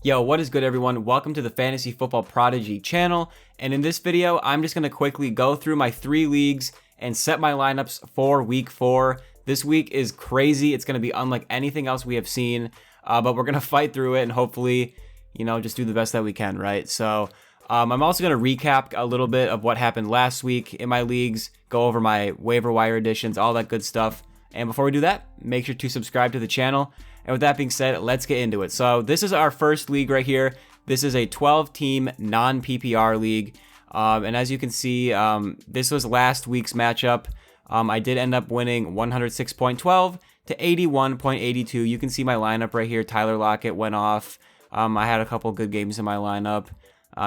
Yo, what is good everyone? Welcome to the Fantasy Football Prodigy channel, and in this video, I'm just going to quickly go through my 3 leagues and set my lineups for week 4. This week is crazy. It's going to be unlike anything else we have seen, but we're going to fight through it and hopefully, just do the best that we can, right? So, I'm also going to recap a little bit of what happened last week in my leagues, go over my waiver wire additions, all that good stuff. And before we do that, make sure to subscribe to the channel. And with that being said, let's get into it. So this is our first league right here. This is a 12-team non-PPR league. And as you can see, this was last week's matchup. I did end up winning 106.12 to 81.82. You can see my lineup right here. Tyler Lockett went off. I had a couple good games in my lineup.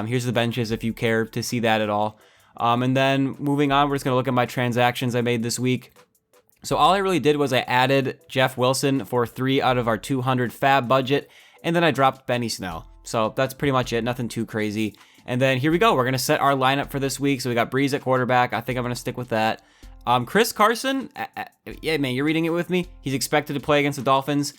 Here's the benches if you care to see that at all. And then moving on, we're just going to look at my transactions I made this week. So all I really did was I added Jeff Wilson for 3 out of our 200 fab budget, and then I dropped Benny Snell. So that's pretty much it, nothing too crazy. And then here we go, we're going to set our lineup for this week. So we got Breeze at quarterback, I think I'm going to stick with that. Chris Carson, yeah man, you're reading it with me. He's expected to play against the Dolphins.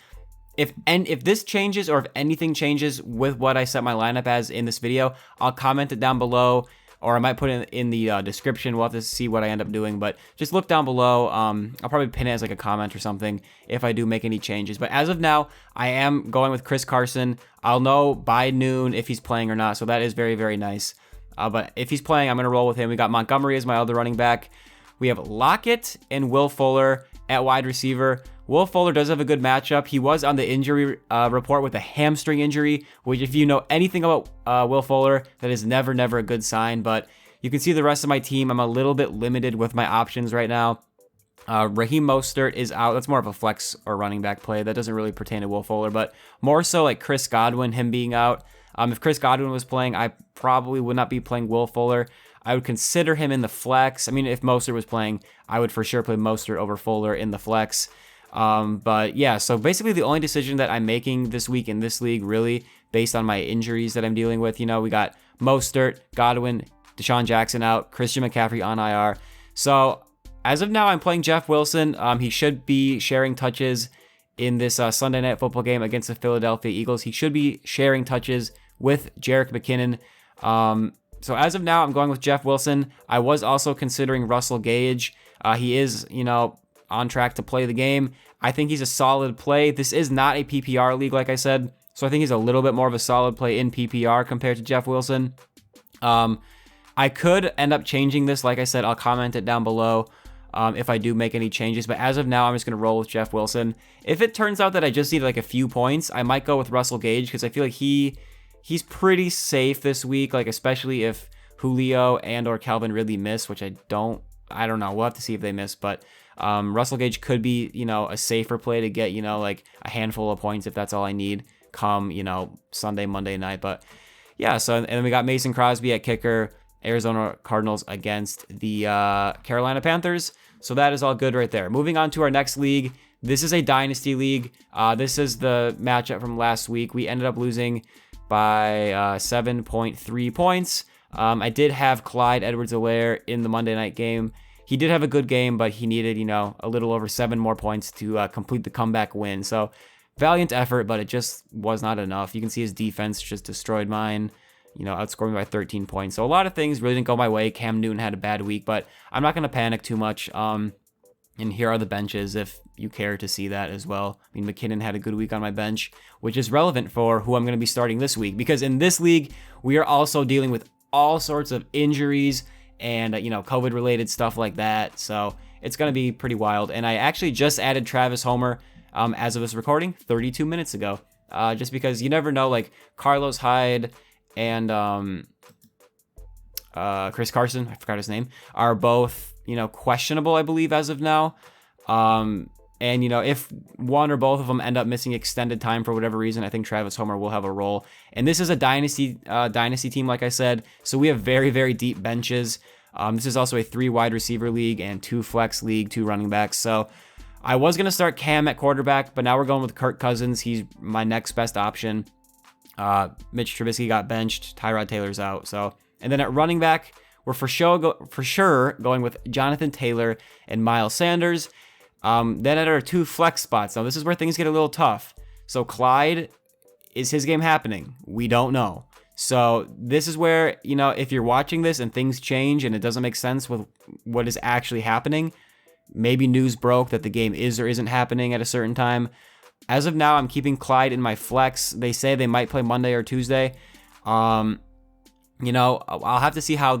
If this changes or if anything changes with what I set my lineup as in this video, I'll comment it down below. Or I might put it in the description. We'll have to see what I end up doing. But just look down below. I'll probably pin it as like a comment or something if I do make any changes. But as of now, I am going with Chris Carson. I'll know by noon if he's playing or not. So that is very, very nice. But if he's playing, I'm going to roll with him. We got Montgomery as my other running back. We have Lockett and Will Fuller at wide receiver. Will Fuller does have a good matchup. He was on the injury report with a hamstring injury, which if you know anything about Will Fuller, that is never a good sign. But you can see the rest of my team. I'm a little bit limited with my options right now. Raheem Mostert is out. That's more of a flex or running back play. That doesn't really pertain to Will Fuller, but more so like Chris Godwin, him being out. If Chris Godwin was playing, I probably would not be playing Will Fuller. I would consider him in the flex. I mean, if Mostert was playing, I would for sure play Mostert over Fuller in the flex. But yeah, so basically the only decision that I'm making this week in this league, really based on my injuries that I'm dealing with, we got Mostert, Godwin, Deshaun Jackson out, Christian McCaffrey on IR. So as of now, I'm playing Jeff Wilson. He should be sharing touches in this Sunday Night Football game against the Philadelphia Eagles. He should be sharing touches with Jerick McKinnon. So as of now, I'm going with Jeff Wilson. I was also considering Russell Gage. He is, on track to play the game. I think he's a solid play. This is not a PPR league, like I said, so I think he's a little bit more of a solid play in PPR compared to Jeff Wilson. I could end up changing this. Like I said, I'll comment it down below if I do make any changes, but as of now, I'm just going to roll with Jeff Wilson. If it turns out that I just need like a few points, I might go with Russell Gage because I feel like he's pretty safe this week, like especially if Julio and or Calvin Ridley miss, which I don't know. We'll have to see if they miss, but Russell Gage could be, a safer play to get, like a handful of points if that's all I need come, Sunday, Monday night. But yeah, so, and then we got Mason Crosby at kicker, Arizona Cardinals against the Carolina Panthers. So that is all good right there. Moving on to our next league. This is a Dynasty League. This is the matchup from last week. We ended up losing by 7.3 points. I did have Clyde Edwards-Helaire in the Monday night game. He did have a good game, but he needed, a little over 7 more points to complete the comeback win. So valiant effort, but it just was not enough. You can see his defense just destroyed mine, outscored me by 13 points. So a lot of things really didn't go my way. Cam Newton had a bad week, but I'm not going to panic too much. And here are the benches if you care to see that as well. I mean, McKinnon had a good week on my bench, which is relevant for who I'm going to be starting this week. Because in this league, we are also dealing with all sorts of injuries and, COVID-related stuff like that. So it's going to be pretty wild. And I actually just added Travis Homer as of this recording 32 minutes ago. Just because you never know, like Carlos Hyde and Chris Carson, I forgot his name, are both, questionable, I believe, as of now. And, if one or both of them end up missing extended time for whatever reason, I think Travis Homer will have a role. And this is a dynasty team, like I said. So we have very, very deep benches. This is also a 3 wide receiver league and 2 flex league, 2 running backs. So I was going to start Cam at quarterback, but now we're going with Kirk Cousins. He's my next best option. Mitch Trubisky got benched. Tyrod Taylor's out. So, and then at running back, we're for sure going with Jonathan Taylor and Miles Sanders. Then at our 2 flex spots, now this is where things get a little tough. So Clyde Is his game happening? We don't know. So this is where, if you're watching this and things change and it doesn't make sense with what is actually happening, maybe news broke that the game is or isn't happening at a certain time. As of now, I'm keeping Clyde in my flex. They say they might play Monday or Tuesday. I'll have to see how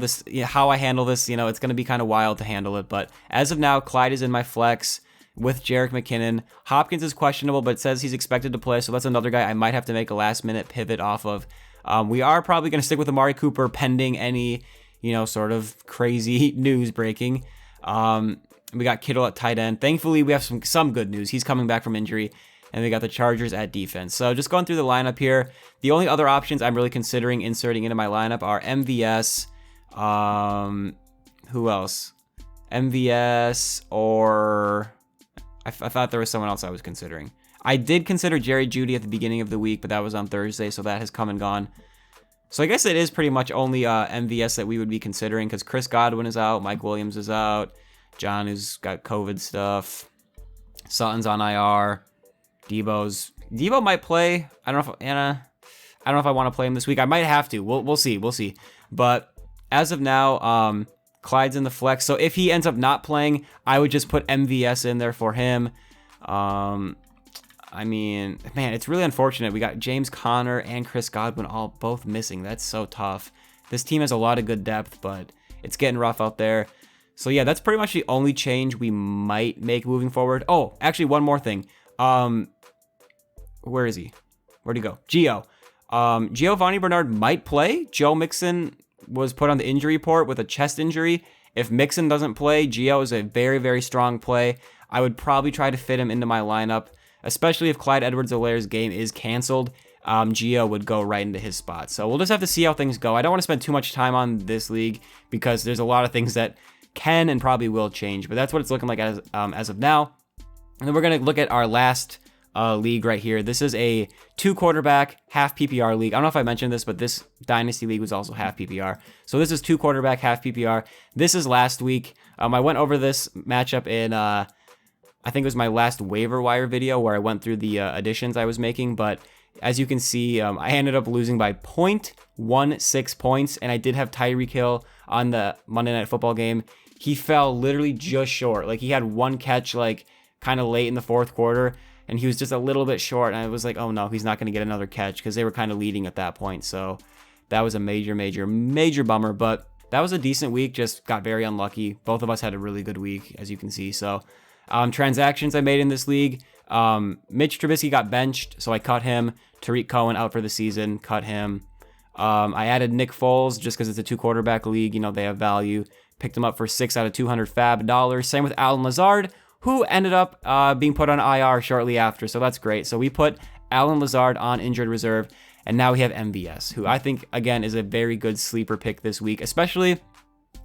I handle this. It's going to be kind of wild to handle it. But as of now, Clyde is in my flex with Jerick McKinnon. Hopkins is questionable, but says he's expected to play. So that's another guy I might have to make a last minute pivot off of. We are probably going to stick with Amari Cooper pending any, sort of crazy news breaking. We got Kittle at tight end. Thankfully, we have some good news. He's coming back from injury. And we got the Chargers at defense. So just going through the lineup here, the only other options I'm really considering inserting into my lineup are MVS. Who else? MVS or I thought there was someone else I was considering. I did consider Jerry Jeudy at the beginning of the week, but that was on Thursday, so that has come and gone. So I guess it is pretty much only MVS that we would be considering because Chris Godwin is out, Mike Williams is out, John who's got COVID stuff, Sutton's on IR. Debo might play. I don't know if I want to play him this week. I might have to. We'll see. But as of now, Clyde's in the flex. So if he ends up not playing, I would just put MVS in there for him. Man, it's really unfortunate. We got James Conner and Chris Godwin both missing. That's so tough. This team has a lot of good depth, but it's getting rough out there. So yeah, that's pretty much the only change we might make moving forward. Oh, actually, one more thing. Where is he? Where'd he go? Giovanni Bernard might play. Joe Mixon was put on the injury report with a chest injury. If Mixon doesn't play, Gio is a very, very strong play. I would probably try to fit him into my lineup, especially if Clyde Edwards-Helaire's game is canceled. Gio would go right into his spot. So we'll just have to see how things go. I don't want to spend too much time on this league because there's a lot of things that can and probably will change, but that's what it's looking like as of now. And then we're going to look at our last league right here. This is a 2-quarterback, half PPR league. I don't know if I mentioned this, but this Dynasty League was also half PPR. So this is 2-quarterback, half PPR. This is last week. I went over this matchup in, I think it was my last waiver wire video where I went through the additions I was making. But as you can see, I ended up losing by 0.16 points. And I did have Tyreek Hill on the Monday Night Football game. He fell literally just short. Like he had one catch, kind of late in the fourth quarter, and he was just a little bit short, and I was like, oh no, he's not going to get another catch because they were kind of leading at that point. So that was a major bummer, but that was a decent week, just got very unlucky. Both of us had a really good week, as you can see. So transactions I made in this league, Mitch Trubisky got benched, so I cut him. Tariq Cohen out for the season, cut him. I added Nick Foles just because it's a 2-quarterback league, they have value. Picked him up for 6 out of 200 fab dollars. Same with Alan Lazard, who ended up being put on IR shortly after, so that's great. So we put Alan Lazard on injured reserve, and now we have MVS, who I think, again, is a very good sleeper pick this week, especially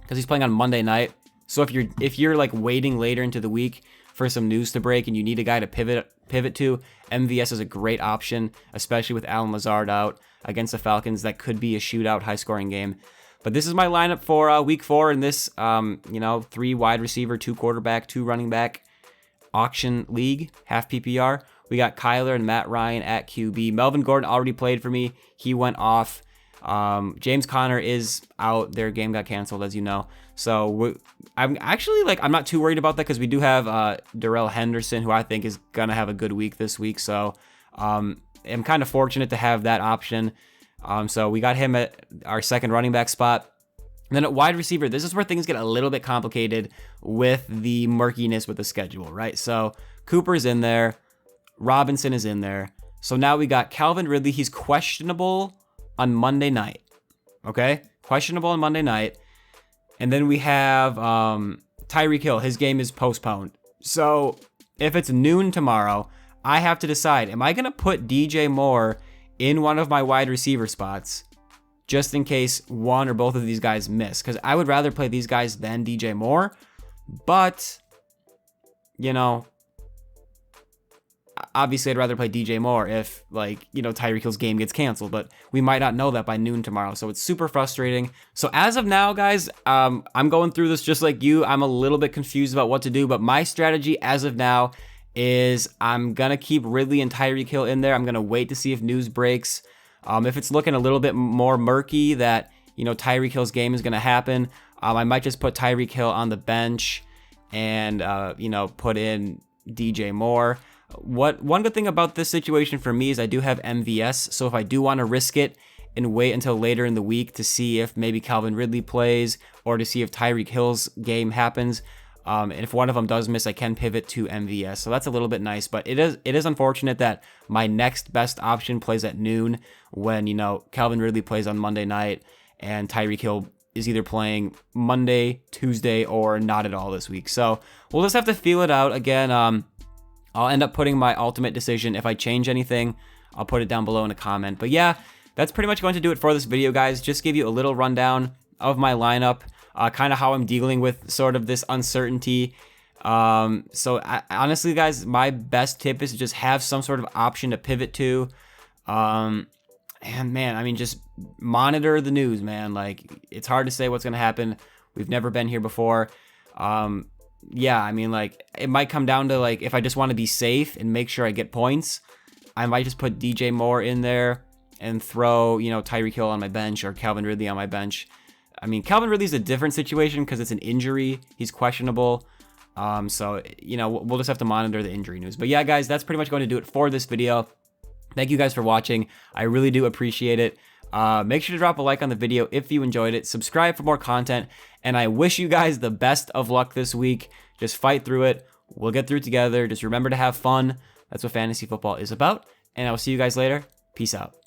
because he's playing on Monday night. So if you're waiting later into the week for some news to break and you need a guy to pivot to, MVS is a great option, especially with Alan Lazard out against the Falcons. That could be a shootout, high-scoring game. But this is my lineup for week 4 in this, 3 wide receiver, 2 quarterback, 2 running back auction league, half PPR. We got Kyler and Matt Ryan at QB. Melvin Gordon already played for me. He went off. James Conner is out. Their game got canceled, as you know. So I'm actually I'm not too worried about that because we do have Darrell Henderson, who I think is gonna have a good week this week. So I'm kind of fortunate to have that option. So we got him at our second running back spot. And then at wide receiver, this is where things get a little bit complicated with the murkiness with the schedule, right? So Cooper's in there. Robinson is in there. So now we got Calvin Ridley. He's questionable on Monday night. Okay? Questionable on Monday night. And then we have Tyreek Hill. His game is postponed. So if it's noon tomorrow, I have to decide, am I going to put DJ Moore in one of my wide receiver spots just in case one or both of these guys miss? Because I would rather play these guys than DJ Moore. But, obviously I'd rather play DJ Moore if, Tyreek Hill's game gets canceled. But we might not know that by noon tomorrow. So it's super frustrating. So as of now, guys, I'm going through this just like you. I'm a little bit confused about what to do. But my strategy as of now is I'm going to keep Ridley and Tyreek Hill in there. I'm going to wait to see if news breaks. If it's looking a little bit more murky that, Tyreek Hill's game is going to happen, I might just put Tyreek Hill on the bench and, put in DJ Moore. One good thing about this situation for me is I do have MVS. So if I do want to risk it and wait until later in the week to see if maybe Calvin Ridley plays or to see if Tyreek Hill's game happens, and if one of them does miss, I can pivot to MVS. So that's a little bit nice, but it is unfortunate that my next best option plays at noon when, Calvin Ridley plays on Monday night and Tyreek Hill is either playing Monday, Tuesday, or not at all this week. So we'll just have to feel it out. Again, I'll end up putting my ultimate decision. If I change anything, I'll put it down below in a comment. But yeah, that's pretty much going to do it for this video, guys. Just give you a little rundown of my lineup, kind of how I'm dealing with sort of this uncertainty. Honestly, guys, my best tip is to just have some sort of option to pivot to. And man, I mean, just monitor the news, man. Like, it's hard to say what's going to happen. We've never been here before. Yeah, I mean, like, it might come down to, like, if I just want to be safe and make sure I get points, I might just put DJ Moore in there and throw, Tyreek Hill on my bench or Calvin Ridley on my bench. I mean, Calvin Ridley's a different situation because it's an injury. He's questionable. So, we'll just have to monitor the injury news. But yeah, guys, that's pretty much going to do it for this video. Thank you guys for watching. I really do appreciate it. Make sure to drop a like on the video if you enjoyed it. Subscribe for more content. And I wish you guys the best of luck this week. Just fight through it. We'll get through it together. Just remember to have fun. That's what fantasy football is about. And I will see you guys later. Peace out.